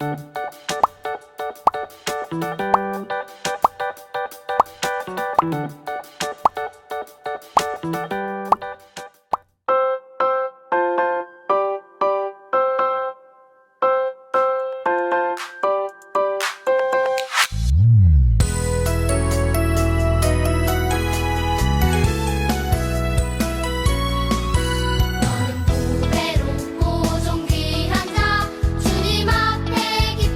너는 보배롭고 존귀한 자 주님 앞에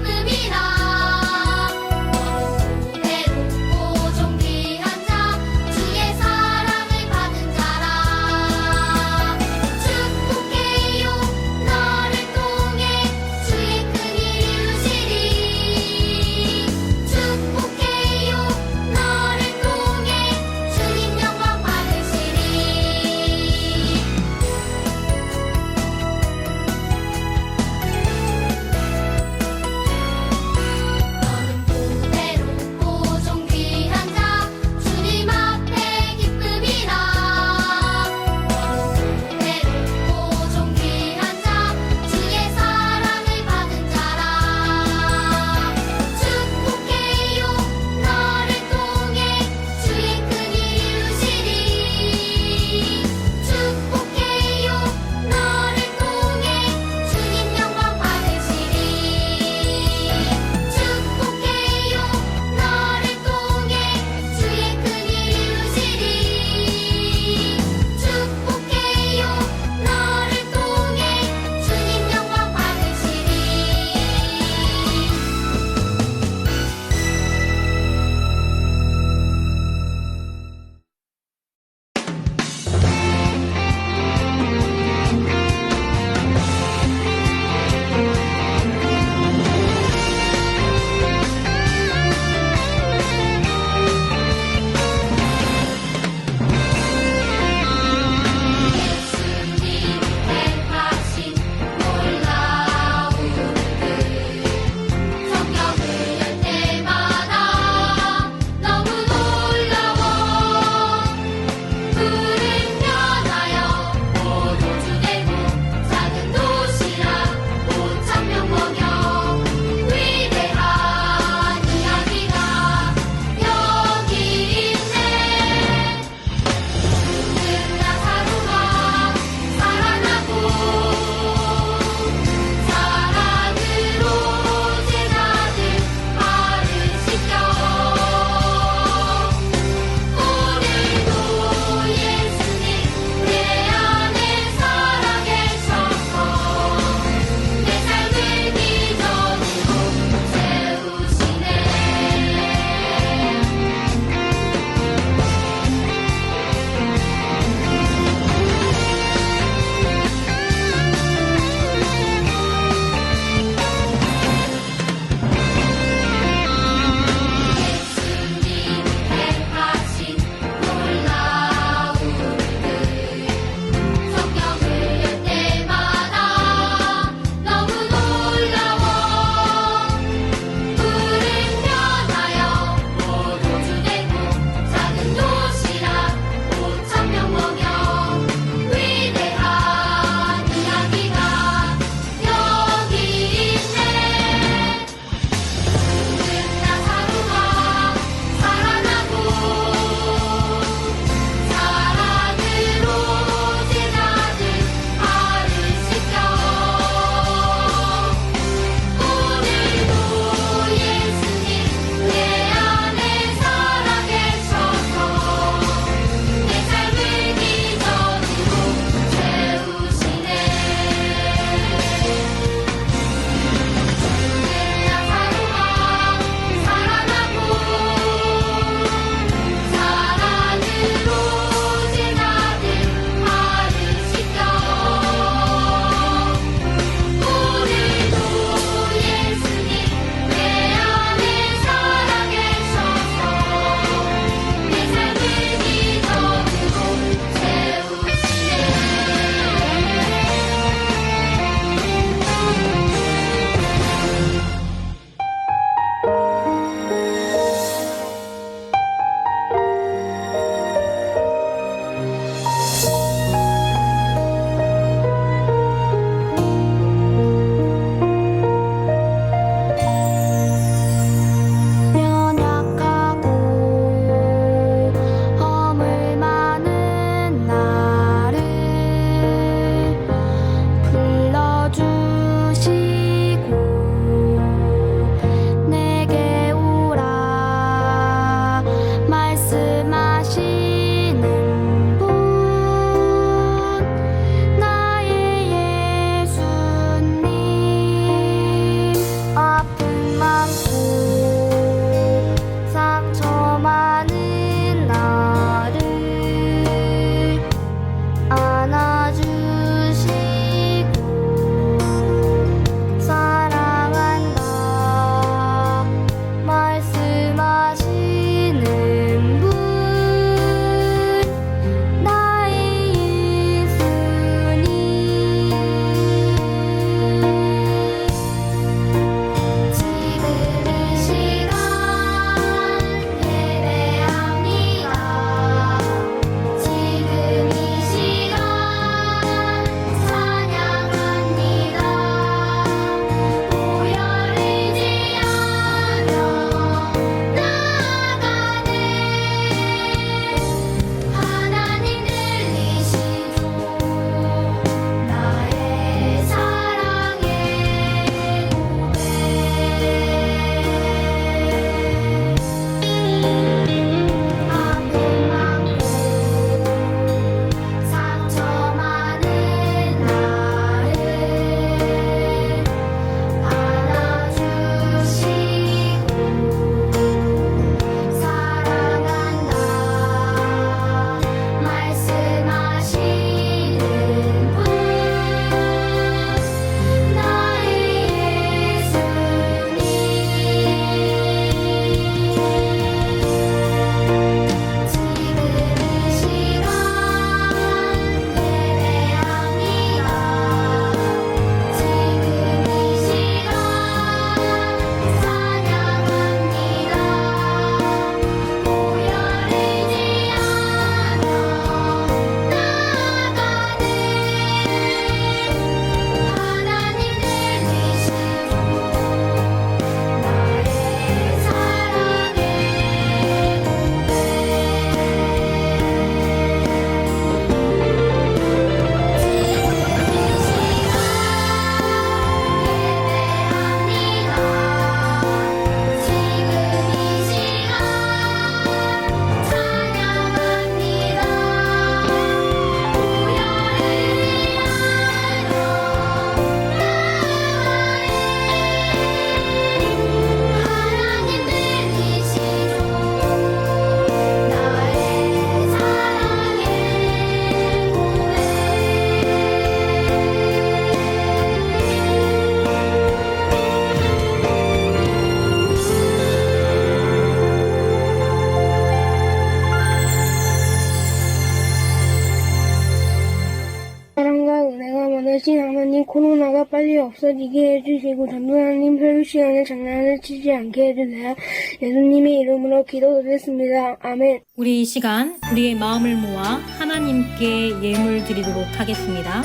빨리 없어지게 해주시고 전도사님 설교 시간에 장난을 치지 않게 해주세요. 예수님의 이름으로 기도드렸습니다. 아멘. 우리 이 시간 우리의 마음을 모아 하나님께 예물 드리도록 하겠습니다.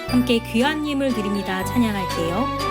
함께 귀한 예물 드립니다. 찬양할게요.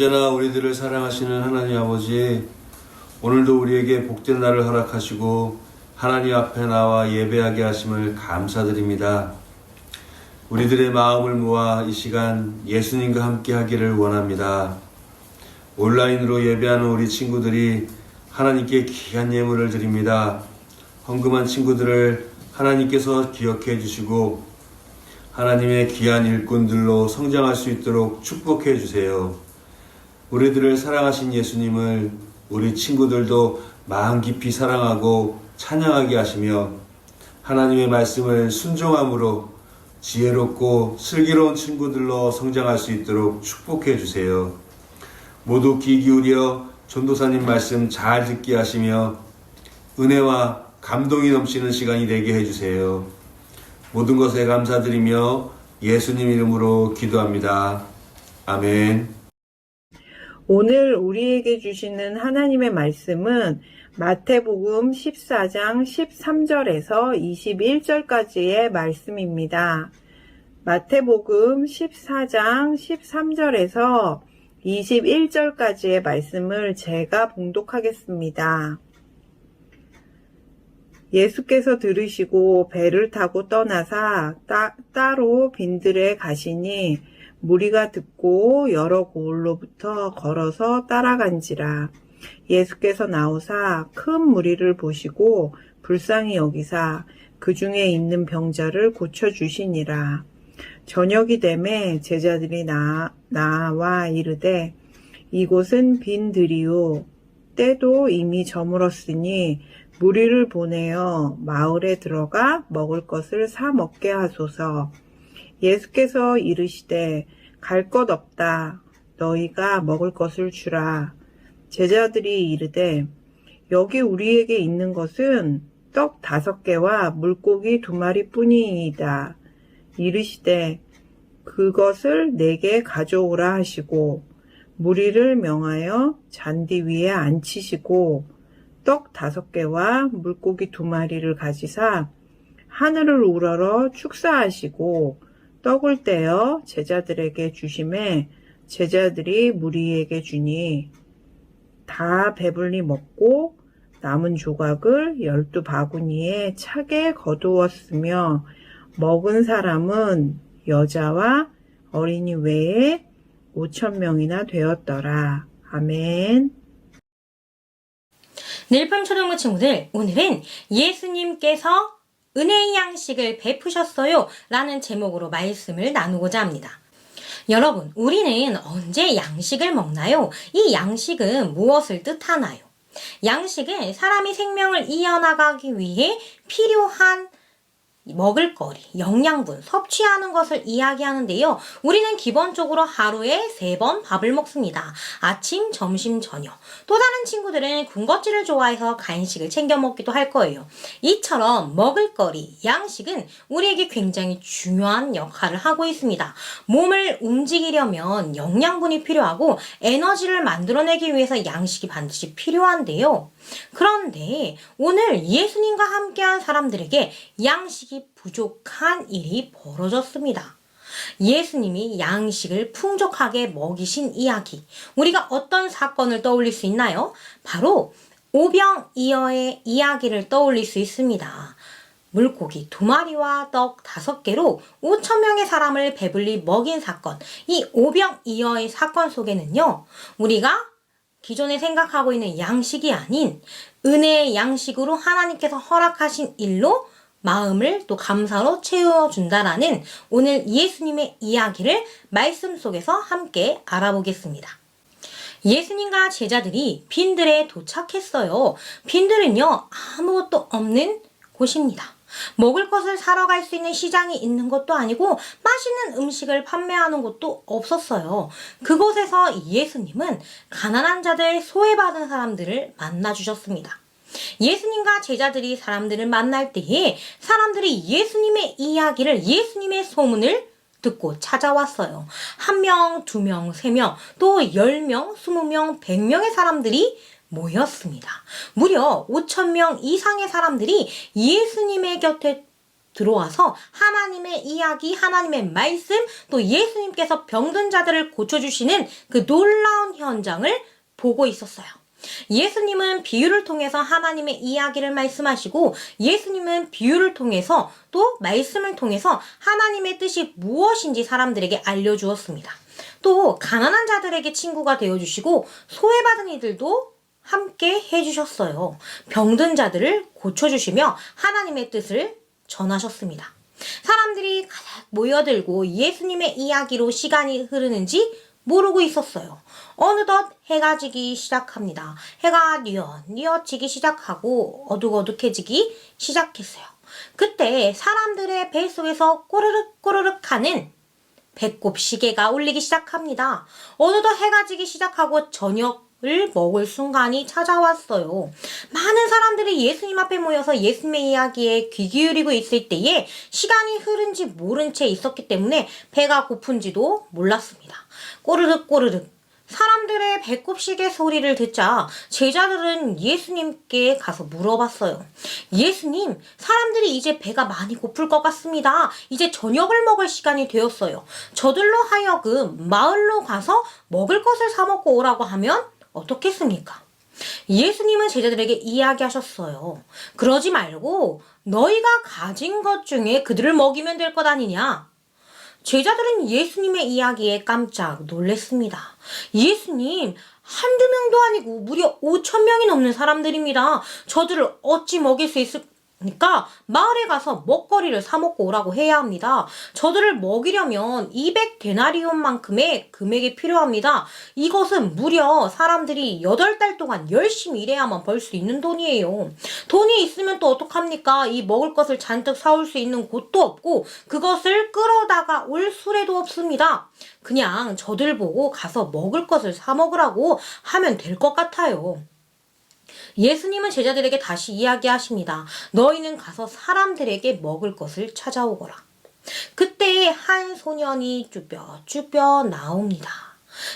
언제나 우리들을 사랑하시는 하나님 아버지, 오늘도 우리에게 복된 날을 허락하시고 하나님 앞에 나와 예배하게 하심을 감사드립니다. 우리들의 마음을 모아 이 시간 예수님과 함께 하기를 원합니다. 온라인으로 예배하는 우리 친구들이 하나님께 귀한 예물을 드립니다. 헌금한 친구들을 하나님께서 기억해 주시고 하나님의 귀한 일꾼들로 성장할 수 있도록 축복해 주세요. 우리들을 사랑하신 예수님을 우리 친구들도 마음 깊이 사랑하고 찬양하게 하시며 하나님의 말씀을 순종함으로 지혜롭고 슬기로운 친구들로 성장할 수 있도록 축복해 주세요. 모두 귀 기울여 전도사님 말씀 잘 듣게 하시며 은혜와 감동이 넘치는 시간이 되게 해주세요. 모든 것에 감사드리며 예수님 이름으로 기도합니다. 아멘. 오늘 우리에게 주시는 하나님의 말씀은 마태복음 14장 13절에서 21절까지의 말씀입니다. 마태복음 14장 13절에서 21절까지의 말씀을 제가 봉독하겠습니다. 예수께서 들으시고 배를 타고 떠나사 따로 빈들에 가시니 무리가 듣고 여러 고을로부터 걸어서 따라간지라. 예수께서 나오사 큰 무리를 보시고 불쌍히 여기사 그 중에 있는 병자를 고쳐주시니라. 저녁이 되매 제자들이 나와 이르되 이곳은 빈들이요 때도 이미 저물었으니 무리를 보내어 마을에 들어가 먹을 것을 사 먹게 하소서. 예수께서 이르시되 갈 것 없다. 너희가 먹을 것을 주라. 제자들이 이르되 여기 우리에게 있는 것은 떡 5개와 물고기 2마리 뿐이니이다. 이르시되 그것을 내게 가져오라 하시고 무리를 명하여 잔디 위에 앉히시고 떡 5개와 물고기 2마리를 가지사 하늘을 우러러 축사하시고 떡을 떼어 제자들에게 주시매 제자들이 무리에게 주니 다 배불리 먹고 남은 조각을 12바구니에 차게 거두었으며 먹은 사람은 여자와 어린이 외에 5,000명이나 되었더라. 아멘. 늘품 초등부 친구들, 오늘은 예수님께서 은혜의 양식을 베푸셨어요 라는 제목으로 말씀을 나누고자 합니다. 여러분, 우리는 언제 양식을 먹나요? 이 양식은 무엇을 뜻하나요? 양식은 사람이 생명을 이어나가기 위해 필요한 먹을거리, 영양분, 섭취하는 것을 이야기하는데요. 우리는 기본적으로 하루에 3번 밥을 먹습니다. 아침, 점심, 저녁. 또 다른 친구들은 군것질을 좋아해서 간식을 챙겨 먹기도 할 거예요. 이처럼 먹을거리, 양식은 우리에게 굉장히 중요한 역할을 하고 있습니다. 몸을 움직이려면 영양분이 필요하고 에너지를 만들어내기 위해서 양식이 반드시 필요한데요. 그런데 오늘 예수님과 함께한 사람들에게 양식이 부족한 일이 벌어졌습니다. 예수님이 양식을 풍족하게 먹이신 이야기, 우리가 어떤 사건을 떠올릴 수 있나요? 바로 오병이어의 이야기를 떠올릴 수 있습니다. 물고기 2마리와 떡 5개로 5,000명의 사람을 배불리 먹인 사건, 이 오병이어의 사건 속에는요, 우리가 기존에 생각하고 있는 양식이 아닌 은혜의 양식으로 하나님께서 허락하신 일로 마음을 또 감사로 채워준다라는 오늘 예수님의 이야기를 말씀 속에서 함께 알아보겠습니다. 예수님과 제자들이 빈들에 도착했어요. 빈들은요, 아무것도 없는 곳입니다. 먹을 것을 사러 갈 수 있는 시장이 있는 것도 아니고 맛있는 음식을 판매하는 곳도 없었어요. 그곳에서 예수님은 가난한 자들, 소외받은 사람들을 만나주셨습니다. 예수님과 제자들이 사람들을 만날 때에 사람들이 예수님의 이야기를, 예수님의 소문을 듣고 찾아왔어요. 1명, 2명, 3명, 또 10명, 20명, 100명의 사람들이 모였습니다. 무려 5,000명 이상의 사람들이 예수님의 곁에 들어와서 하나님의 이야기, 하나님의 말씀, 또 예수님께서 병든 자들을 고쳐주시는 그 놀라운 현장을 보고 있었어요. 예수님은 비유를 통해서 하나님의 이야기를 말씀하시고, 예수님은 비유를 통해서 또 말씀을 통해서 하나님의 뜻이 무엇인지 사람들에게 알려주었습니다. 또 가난한 자들에게 친구가 되어주시고 소외받은 이들도 함께 해주셨어요. 병든 자들을 고쳐주시며 하나님의 뜻을 전하셨습니다. 사람들이 가득 모여들고 예수님의 이야기로 시간이 흐르는지 모르고 있었어요. 어느덧 해가 지기 시작합니다. 해가 뉘엿뉘엿 지기 시작하고 어둑어둑해지기 시작했어요. 그때 사람들의 뱃속에서 꼬르륵 꼬르륵 하는 배꼽 시계가 울리기 시작합니다. 어느덧 해가 지기 시작하고 저녁을 먹을 순간이 찾아왔어요. 많은 사람들이 예수님 앞에 모여서 예수님의 이야기에 귀 기울이고 있을 때에 시간이 흐른지 모른 채 있었기 때문에 배가 고픈지도 몰랐습니다. 꼬르륵 꼬르륵 사람들의 배꼽시계 소리를 듣자 제자들은 예수님께 가서 물어봤어요. 예수님, 사람들이 이제 배가 많이 고플 것 같습니다. 이제 저녁을 먹을 시간이 되었어요. 저들로 하여금 마을로 가서 먹을 것을 사 먹고 오라고 하면 어떻겠습니까? 예수님은 제자들에게 이야기하셨어요. 그러지 말고 너희가 가진 것 중에 그들을 먹이면 될 것 아니냐? 제자들은 예수님의 이야기에 깜짝 놀랐습니다. 예수님, 한두 명도 아니고 무려 5,000명이 넘는 사람들입니다. 저들을 어찌 먹일 수 그러니까 마을에 가서 먹거리를 사 먹고 오라고 해야 합니다. 저들을 먹이려면 200데나리온만큼의 금액이 필요합니다. 이것은 무려 사람들이 8달 동안 열심히 일해야만 벌 수 있는 돈이에요. 돈이 있으면 또 어떡합니까? 이 먹을 것을 잔뜩 사올 수 있는 곳도 없고 그것을 끌어다가 올 수레도 없습니다. 그냥 저들 보고 가서 먹을 것을 사 먹으라고 하면 될 것 같아요. 예수님은 제자들에게 다시 이야기하십니다. 너희는 가서 사람들에게 먹을 것을 찾아오거라. 그때 한 소년이 쭈뼛쭈뼛 나옵니다.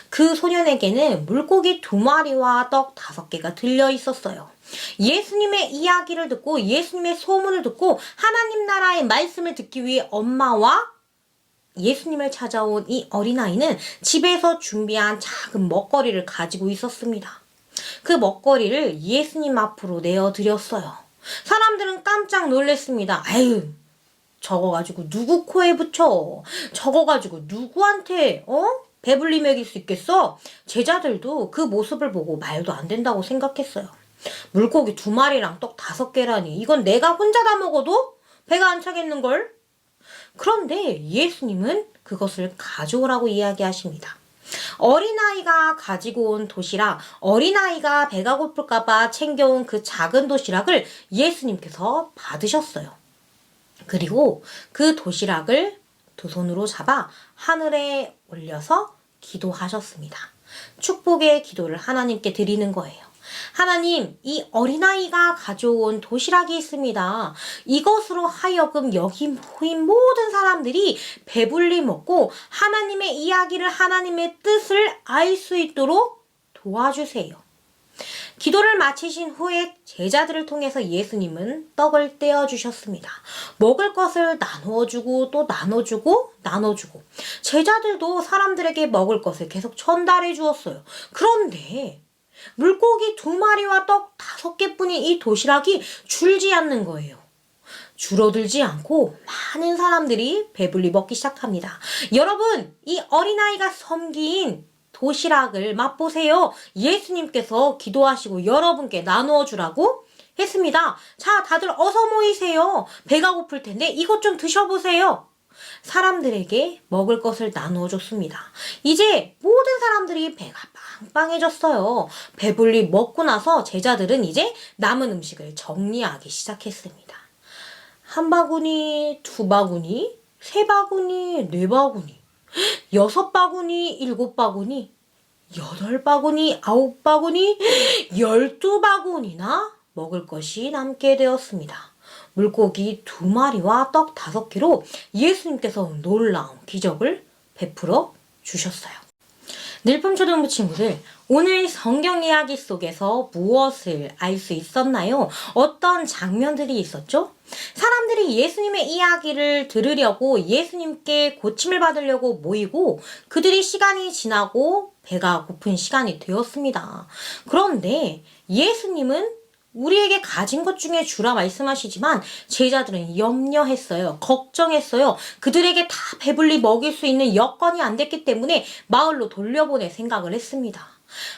그 소년에게는 물고기 2마리와 떡 5개가 들려 있었어요. 예수님의 이야기를 듣고 예수님의 소문을 듣고 하나님 나라의 말씀을 듣기 위해 엄마와 예수님을 찾아온 이 어린아이는 집에서 준비한 작은 먹거리를 가지고 있었습니다. 그 먹거리를 예수님 앞으로 내어드렸어요. 사람들은 깜짝 놀랐습니다. 아유, 저거 가지고 누구 코에 붙여? 저거 가지고 누구한테 배불리 먹일 수 있겠어? 제자들도 그 모습을 보고 말도 안 된다고 생각했어요. 물고기 2마리랑 떡 5개라니 이건 내가 혼자 다 먹어도 배가 안 차겠는걸? 그런데 예수님은 그것을 가져오라고 이야기하십니다. 어린아이가 가지고 온 도시락, 어린아이가 배가 고플까봐 챙겨온 그 작은 도시락을 예수님께서 받으셨어요. 그리고 그 도시락을 2손으로 잡아 하늘에 올려서 기도하셨습니다. 축복의 기도를 하나님께 드리는 거예요. 하나님, 이 어린아이가 가져온 도시락이 있습니다. 이것으로 하여금 여기 모인 모든 사람들이 배불리 먹고 하나님의 이야기를, 하나님의 뜻을 알 수 있도록 도와주세요. 기도를 마치신 후에 제자들을 통해서 예수님은 떡을 떼어주셨습니다. 먹을 것을 나누어주고 또 나눠주고 제자들도 사람들에게 먹을 것을 계속 전달해 주었어요. 그런데 물고기 2마리와 떡 5개뿐인 이 도시락이 줄지 않는 거예요. 줄어들지 않고 많은 사람들이 배불리 먹기 시작합니다. 여러분, 이 어린아이가 섬긴 도시락을 맛보세요. 예수님께서 기도하시고 여러분께 나누어 주라고 했습니다. 자, 다들 어서 모이세요. 배가 고플 텐데 이것 좀 드셔보세요. 사람들에게 먹을 것을 나누어 줬습니다. 이제 모든 사람들이 배가 빵빵해졌어요. 배불리 먹고 나서 제자들은 이제 남은 음식을 정리하기 시작했습니다. 1바구니, 2바구니, 3바구니, 4바구니, 6바구니, 7바구니, 8바구니, 9바구니, 12바구니나 먹을 것이 남게 되었습니다. 물고기 2마리와 떡 5개로 예수님께서 놀라운 기적을 베풀어 주셨어요. 늘품초등부 친구들, 오늘 성경 이야기 속에서 무엇을 알 수 있었나요? 어떤 장면들이 있었죠? 사람들이 예수님의 이야기를 들으려고 예수님께 고침을 받으려고 모이고 그들이 시간이 지나고 배가 고픈 시간이 되었습니다. 그런데 예수님은 우리에게 가진 것 중에 주라 말씀하시지만 제자들은 염려했어요. 걱정했어요. 그들에게 다 배불리 먹일 수 있는 여건이 안 됐기 때문에 마을로 돌려보낼 생각을 했습니다.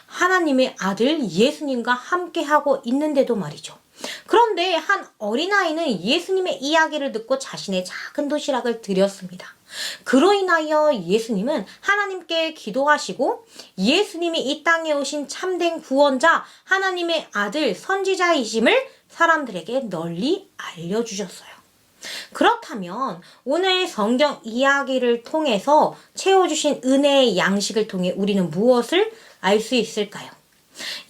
하나님의 아들 예수님과 함께하고 있는데도 말이죠. 그런데 한 어린아이는 예수님의 이야기를 듣고 자신의 작은 도시락을 드렸습니다. 그로 인하여 예수님은 하나님께 기도하시고 예수님이 이 땅에 오신 참된 구원자, 하나님의 아들 선지자이심을 사람들에게 널리 알려주셨어요. 그렇다면 오늘 성경 이야기를 통해서 채워주신 은혜의 양식을 통해 우리는 무엇을 알 수 있을까요?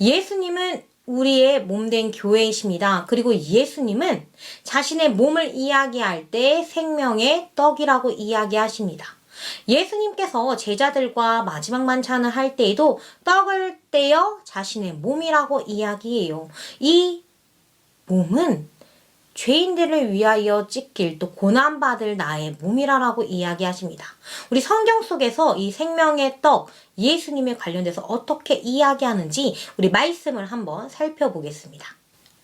예수님은 우리의 몸된 교회이십니다. 그리고 예수님은 자신의 몸을 이야기할 때 생명의 떡이라고 이야기하십니다. 예수님께서 제자들과 마지막 만찬을 할 때에도 떡을 떼어 자신의 몸이라고 이야기해요. 이 몸은 죄인들을 위하여 찢길 또 고난받을 나의 몸이라고 이야기하십니다. 우리 성경 속에서 이 생명의 떡, 예수님에 관련돼서 어떻게 이야기하는지 우리 말씀을 한번 살펴보겠습니다.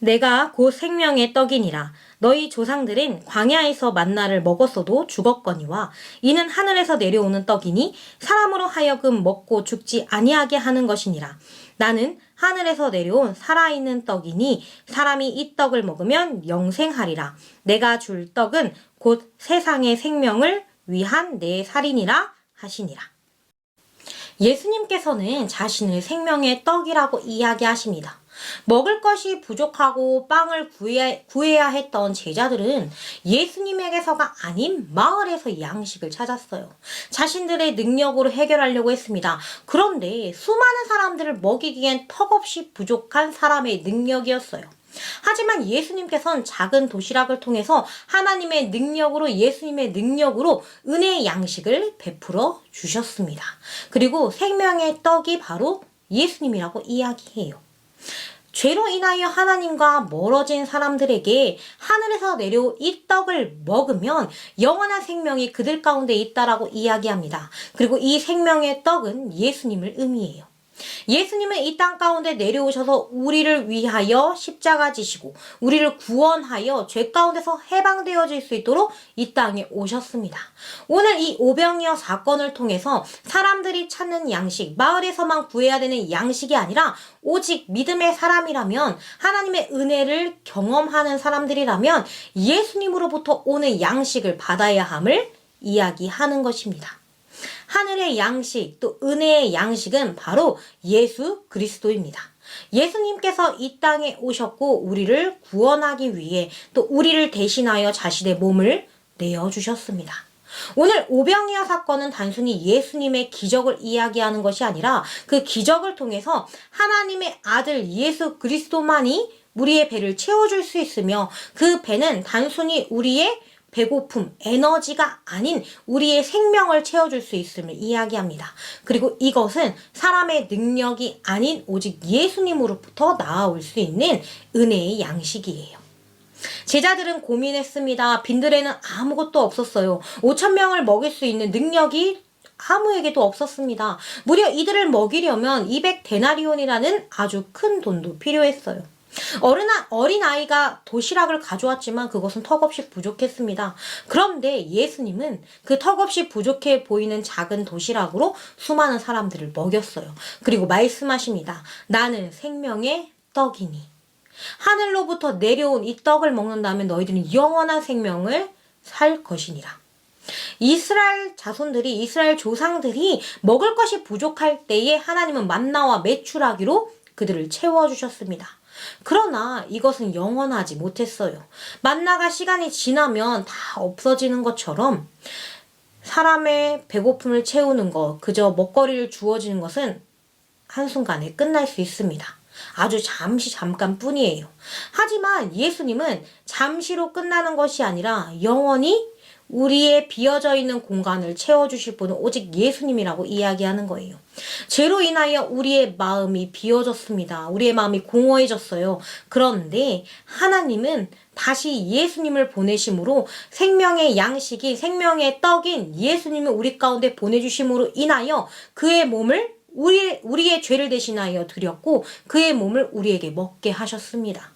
내가 곧 생명의 떡이니라. 너희 조상들은 광야에서 만나를 먹었어도 죽었거니와 이는 하늘에서 내려오는 떡이니 사람으로 하여금 먹고 죽지 아니하게 하는 것이니라. 나는 하늘에서 내려온 살아있는 떡이니 사람이 이 떡을 먹으면 영생하리라. 내가 줄 떡은 곧 세상의 생명을 위한 내 살이니라 하시니라. 예수님께서는 자신을 생명의 떡이라고 이야기하십니다. 먹을 것이 부족하고 빵을 구해야 했던 제자들은 예수님에게서가 아닌 마을에서 양식을 찾았어요. 자신들의 능력으로 해결하려고 했습니다. 그런데 수많은 사람들을 먹이기엔 턱없이 부족한 사람의 능력이었어요. 하지만 예수님께서는 작은 도시락을 통해서 하나님의 능력으로, 예수님의 능력으로 은혜의 양식을 베풀어 주셨습니다. 그리고 생명의 떡이 바로 예수님이라고 이야기해요. 죄로 인하여 하나님과 멀어진 사람들에게 하늘에서 내려온 이 떡을 먹으면 영원한 생명이 그들 가운데 있다라고 이야기합니다. 그리고 이 생명의 떡은 예수님을 의미해요. 예수님은 이 땅 가운데 내려오셔서 우리를 위하여 십자가 지시고 우리를 구원하여 죄 가운데서 해방되어질 수 있도록 이 땅에 오셨습니다. 오늘 이 오병이어 사건을 통해서 사람들이 찾는 양식, 마을에서만 구해야 되는 양식이 아니라 오직 믿음의 사람이라면, 하나님의 은혜를 경험하는 사람들이라면 예수님으로부터 오는 양식을 받아야 함을 이야기하는 것입니다. 하늘의 양식, 또 은혜의 양식은 바로 예수 그리스도입니다. 예수님께서 이 땅에 오셨고 우리를 구원하기 위해 또 우리를 대신하여 자신의 몸을 내어주셨습니다. 오늘 오병이어 사건은 단순히 예수님의 기적을 이야기하는 것이 아니라 그 기적을 통해서 하나님의 아들 예수 그리스도만이 우리의 배를 채워줄 수 있으며, 그 배는 단순히 우리의 배고픔, 에너지가 아닌 우리의 생명을 채워줄 수 있음을 이야기합니다. 그리고 이것은 사람의 능력이 아닌 오직 예수님으로부터 나아올 수 있는 은혜의 양식이에요. 제자들은 고민했습니다. 빈들에는 아무것도 없었어요. 5,000명을 먹일 수 있는 능력이 아무에게도 없었습니다. 무려 이들을 먹이려면 200데나리온이라는 아주 큰 돈도 필요했어요. 어린아이가 도시락을 가져왔지만 그것은 턱없이 부족했습니다. 그런데 예수님은 그 턱없이 부족해 보이는 작은 도시락으로 수많은 사람들을 먹였어요. 그리고 말씀하십니다. 나는 생명의 떡이니. 하늘로부터 내려온 이 떡을 먹는다면 너희들은 영원한 생명을 살 것이니라. 이스라엘 자손들이, 이스라엘 조상들이 먹을 것이 부족할 때에 하나님은 만나와 메추라기로 그들을 채워주셨습니다. 그러나 이것은 영원하지 못했어요. 만나가 시간이 지나면 다 없어지는 것처럼 사람의 배고픔을 채우는 것, 그저 먹거리를 주어지는 것은 한순간에 끝날 수 있습니다. 아주 잠깐뿐이에요. 하지만 예수님은 잠시로 끝나는 것이 아니라 영원히 우리의 비어져 있는 공간을 채워주실 분은 오직 예수님이라고 이야기하는 거예요. 죄로 인하여 우리의 마음이 비어졌습니다. 우리의 마음이 공허해졌어요. 그런데 하나님은 다시 예수님을 보내심으로 생명의 양식이, 생명의 떡인 예수님을 우리 가운데 보내주심으로 인하여 그의 몸을 우리의 죄를 대신하여 드렸고 그의 몸을 우리에게 먹게 하셨습니다.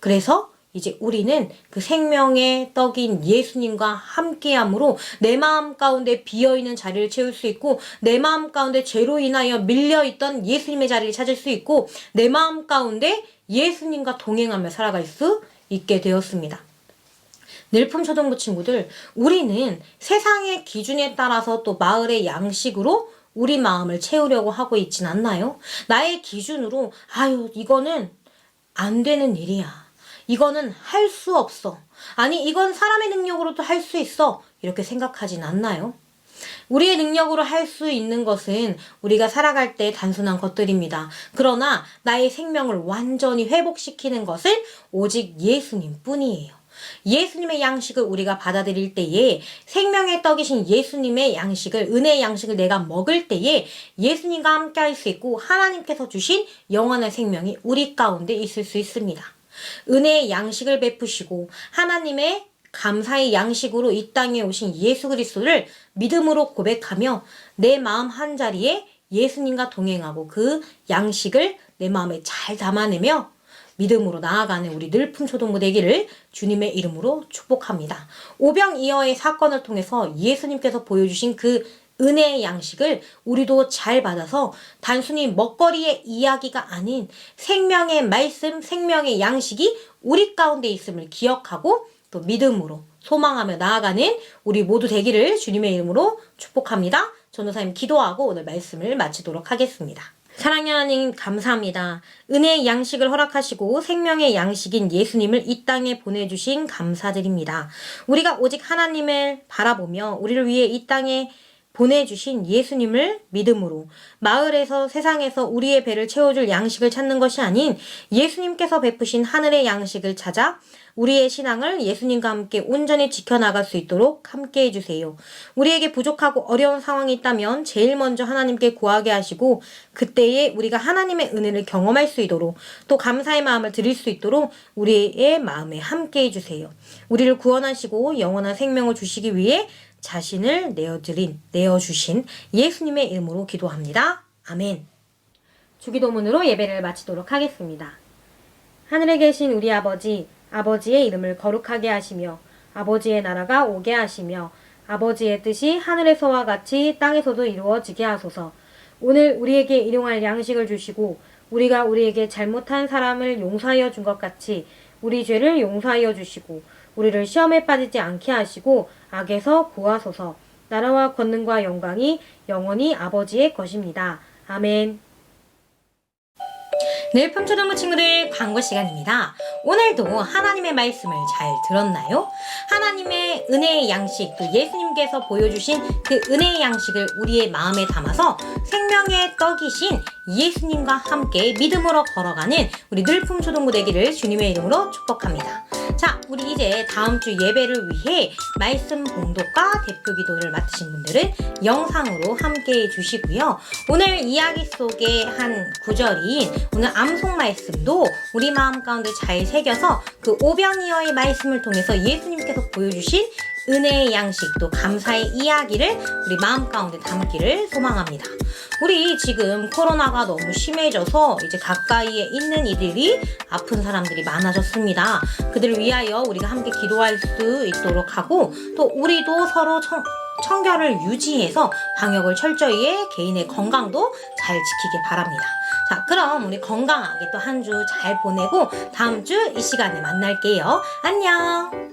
그래서 이제 우리는 그 생명의 떡인 예수님과 함께함으로 내 마음 가운데 비어있는 자리를 채울 수 있고, 내 마음 가운데 죄로 인하여 밀려있던 예수님의 자리를 찾을 수 있고, 내 마음 가운데 예수님과 동행하며 살아갈 수 있게 되었습니다. 늘품초등부 친구들, 우리는 세상의 기준에 따라서 또 마을의 양식으로 우리 마음을 채우려고 하고 있진 않나요? 나의 기준으로 이거는 안 되는 일이야. 이거는 할 수 없어. 아니, 이건 사람의 능력으로도 할 수 있어. 이렇게 생각하진 않나요? 우리의 능력으로 할 수 있는 것은 우리가 살아갈 때 단순한 것들입니다. 그러나 나의 생명을 완전히 회복시키는 것은 오직 예수님 뿐이에요. 예수님의 양식을 우리가 받아들일 때에, 생명의 떡이신 예수님의 양식을, 은혜의 양식을 내가 먹을 때에 예수님과 함께 할 수 있고 하나님께서 주신 영원한 생명이 우리 가운데 있을 수 있습니다. 은혜의 양식을 베푸시고 하나님의 감사의 양식으로 이 땅에 오신 예수 그리스도를 믿음으로 고백하며 내 마음 한자리에 예수님과 동행하고 그 양식을 내 마음에 잘 담아내며 믿음으로 나아가는 우리 늘품초등부 되기를 주님의 이름으로 축복합니다. 오병이어의 사건을 통해서 예수님께서 보여주신 그 은혜의 양식을 우리도 잘 받아서 단순히 먹거리의 이야기가 아닌 생명의 말씀, 생명의 양식이 우리 가운데 있음을 기억하고 또 믿음으로 소망하며 나아가는 우리 모두 되기를 주님의 이름으로 축복합니다. 전도사님 기도하고 오늘 말씀을 마치도록 하겠습니다. 사랑하는 하나님 감사합니다. 은혜의 양식을 허락하시고 생명의 양식인 예수님을 이 땅에 보내주신 감사드립니다. 우리가 오직 하나님을 바라보며 우리를 위해 이 땅에 보내주신 예수님을 믿음으로 마을에서 세상에서 우리의 배를 채워줄 양식을 찾는 것이 아닌 예수님께서 베푸신 하늘의 양식을 찾아 우리의 신앙을 예수님과 함께 온전히 지켜나갈 수 있도록 함께 해주세요. 우리에게 부족하고 어려운 상황이 있다면 제일 먼저 하나님께 구하게 하시고 그때에 우리가 하나님의 은혜를 경험할 수 있도록 또 감사의 마음을 드릴 수 있도록 우리의 마음에 함께 해주세요. 우리를 구원하시고 영원한 생명을 주시기 위해 자신을 내어주신 예수님의 이름으로 기도합니다. 아멘. 주기도문으로 예배를 마치도록 하겠습니다. 하늘에 계신 우리 아버지, 아버지의 이름을 거룩하게 하시며 아버지의 나라가 오게 하시며 아버지의 뜻이 하늘에서와 같이 땅에서도 이루어지게 하소서. 오늘 우리에게 일용할 양식을 주시고 우리가 우리에게 잘못한 사람을 용서하여 준 것 같이 우리 죄를 용서하여 주시고 우리를 시험에 빠지지 않게 하시고 악에서 구하소서. 나라와 권능과 영광이 영원히 아버지의 것입니다. 아멘. 늘 품초등부 친구들 광고 시간입니다. 오늘도 하나님의 말씀을 잘 들었나요? 하나님의 은혜의 양식, 또 예수님께서 보여주신 그 은혜의 양식을 우리의 마음에 담아서 생명의 떡이신 예수님과 함께 믿음으로 걸어가는 우리 늘 품초등부 되기를 주님의 이름으로 축복합니다. 자, 우리 이제 다음 주 예배를 위해 말씀 봉독과 대표 기도를 맡으신 분들은 영상으로 함께 해주시고요. 오늘 이야기 속의 한 구절인 오늘 암송 말씀도 우리 마음 가운데 잘 새겨서 그 오병이어의 말씀을 통해서 예수님께서 보여주신 은혜의 양식 또 감사의 이야기를 우리 마음 가운데 담기를 소망합니다. 우리 지금 코로나가 너무 심해져서 이제 가까이에 있는 이들이 아픈 사람들이 많아졌습니다. 그들을 위하여 우리가 함께 기도할 수 있도록 하고 또 우리도 서로 청결을 유지해서 방역을 철저히 해 개인의 건강도 잘 지키길 바랍니다. 자, 그럼 우리 건강하게 또 한 주 잘 보내고 다음 주 이 시간에 만날게요. 안녕!